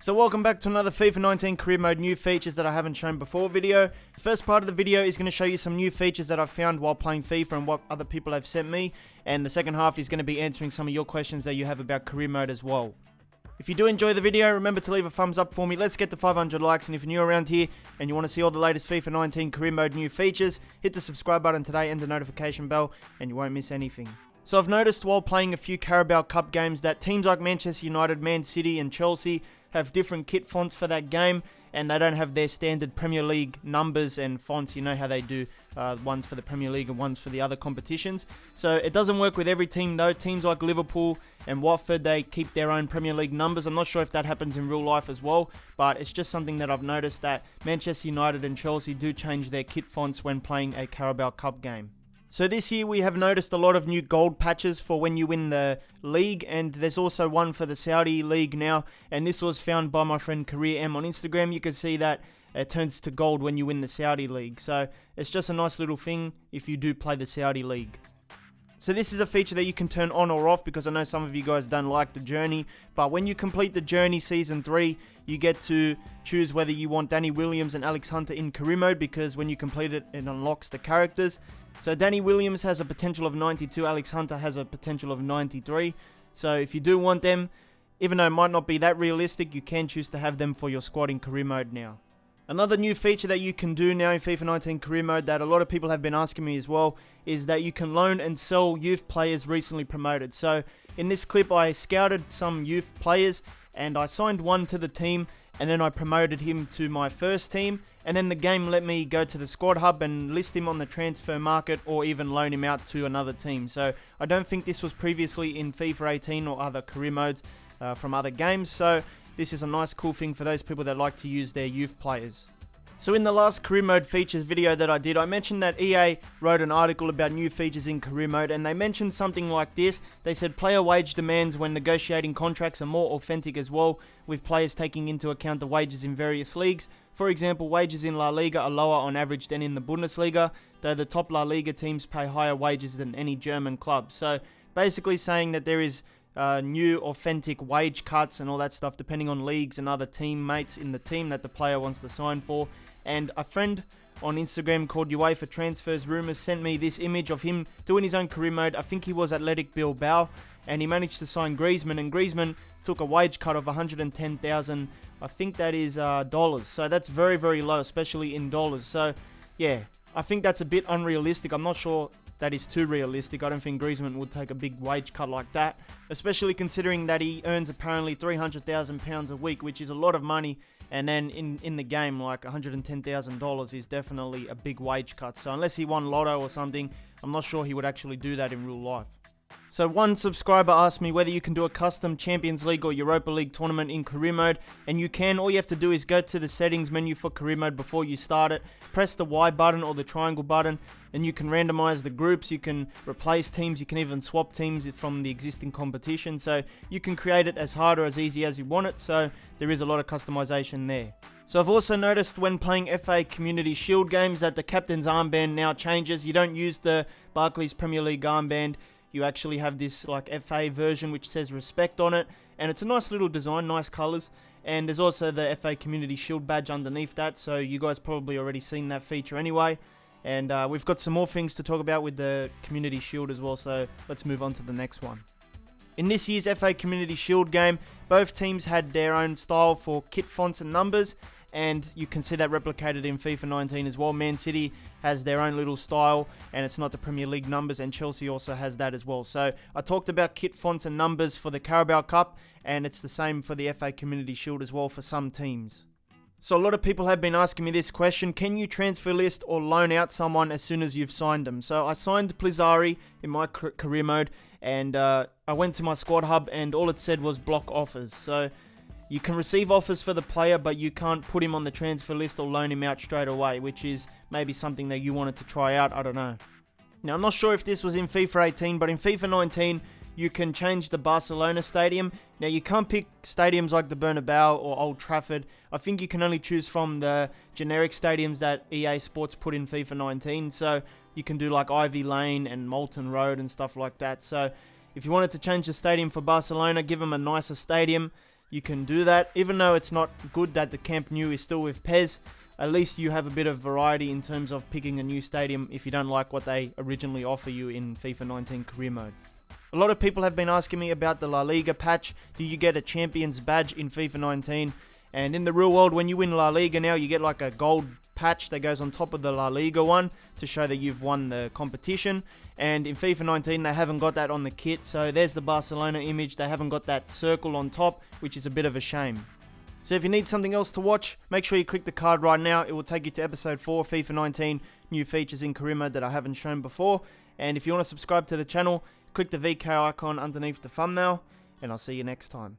So welcome back to another FIFA 19 career mode new features that I haven't shown before video. First part of the video is going to show you some new features that I've found while playing FIFA and what other people have sent me. And the second half is going to be answering some of your questions that you have about career mode as well. If you do enjoy the video, remember to leave a thumbs up for me. Let's get to 500 likes. And if you're new around here and you want to see all the latest FIFA 19 career mode new features, hit the subscribe button today and the notification bell and you won't miss anything. So I've noticed while playing a few Carabao Cup games that teams like Manchester United, Man City and Chelsea have different kit fonts for that game, and they don't have their standard Premier League numbers and fonts. You know how they do ones for the Premier League and ones for the other competitions. So it doesn't work with every team though. Teams like Liverpool and Watford, they keep their own Premier League numbers. I'm not sure if that happens in real life as well, but it's just something that I've noticed that Manchester United and Chelsea do change their kit fonts when playing a Carabao Cup game. So this year we have noticed a lot of new gold patches for when you win the league, and there's also one for the Saudi League now, and this was found by my friend Career M on Instagram. You can see that it turns to gold when you win the Saudi League, so it's just a nice little thing if you do play the Saudi League. So this is a feature that you can turn on or off because I know some of you guys don't like the journey, but when you complete the journey season 3, you get to choose whether you want Danny Williams and Alex Hunter in career mode, because when you complete it, it unlocks the characters. So Danny Williams has a potential of 92, Alex Hunter has a potential of 93. So if you do want them, even though it might not be that realistic, you can choose to have them for your squad in career mode now. Another new feature that you can do now in FIFA 19 career mode that a lot of people have been asking me as well is that you can loan and sell youth players recently promoted. So in this clip I scouted some youth players and I signed one to the team, and then I promoted him to my first team, and then the game let me go to the squad hub and list him on the transfer market or even loan him out to another team. So I don't think this was previously in FIFA 18 or other career modes from other games, so this is a nice cool thing for those people that like to use their youth players. So in the last career mode features video that I did, I mentioned that EA wrote an article about new features in career mode, and they mentioned something like this. They said player wage demands when negotiating contracts are more authentic as well, with players taking into account the wages in various leagues. For example, wages in La Liga are lower on average than in the Bundesliga, though the top La Liga teams pay higher wages than any German club. So basically saying that there is new authentic wage cuts and all that stuff depending on leagues and other teammates in the team that the player wants to sign for. And a friend on Instagram called UEFA Transfers Rumours sent me this image of him doing his own career mode. I think he was Athletic Bilbao, and he managed to sign Griezmann, and Griezmann took a wage cut of 110,000, I think that is dollars. So that's very, very low, especially in dollars. So yeah, I think that's a bit unrealistic. I'm not sure that is too realistic. I don't think Griezmann would take a big wage cut like that, especially considering that he earns apparently £300,000 a week, which is a lot of money. And then in the game, like $110,000 is definitely a big wage cut. So unless he won Lotto or something, I'm not sure he would actually do that in real life. So one subscriber asked me whether you can do a custom Champions League or Europa League tournament in career mode, and you can. All you have to do is go to the settings menu for career mode before you start it, press the Y button or the triangle button, and you can randomize the groups, you can replace teams, you can even swap teams from the existing competition. So you can create it as hard or as easy as you want it, so there is a lot of customization there. So I've also noticed when playing FA Community Shield games that the captain's armband now changes. You don't use the Barclays Premier League armband. You actually have this like FA version which says respect on it, and it's a nice little design, nice colours, and there's also the FA Community Shield badge underneath that, so you guys probably already seen that feature anyway. And we've got some more things to talk about with the Community Shield as well, so let's move on to the next one. In this year's FA Community Shield game, both teams had their own style for kit fonts and numbers, and you can see that replicated in FIFA 19 as well. Man City has their own little style, and it's not the Premier League numbers, and Chelsea also has that as well. So I talked about kit fonts and numbers for the Carabao Cup, and it's the same for the FA Community Shield as well for some teams. So a lot of people have been asking me this question: can you transfer list or loan out someone as soon as you've signed them? So I signed Plizzari in my career mode, and I went to my squad hub, and all it said was block offers. So you can receive offers for the player, but you can't put him on the transfer list or loan him out straight away, which is maybe something that you wanted to try out, I don't know. Now, I'm not sure if this was in FIFA 18, but in FIFA 19, you can change the Barcelona stadium. Now, you can't pick stadiums like the Bernabeu or Old Trafford. I think you can only choose from the generic stadiums that EA Sports put in FIFA 19. So you can do like Ivy Lane and Moulton Road and stuff like that. So if you wanted to change the stadium for Barcelona, give them a nicer stadium you can do that. Even though it's not good that the Camp Nou is still with PES, at least you have a bit of variety in terms of picking a new stadium if you don't like what they originally offer you in FIFA 19 career mode. A lot of people have been asking me about the La Liga patch. Do you get a Champions badge in FIFA 19? And in the real world, when you win La Liga now, you get like a gold patch that goes on top of the La Liga one to show that you've won the competition. And in FIFA 19, they haven't got that on the kit. So there's the Barcelona image. They haven't got that circle on top, which is a bit of a shame. So if you need something else to watch, make sure you click the card right now. It will take you to episode 4, FIFA 19, new features in career mode that I haven't shown before. And if you want to subscribe to the channel, click the VK icon underneath the thumbnail, and I'll see you next time.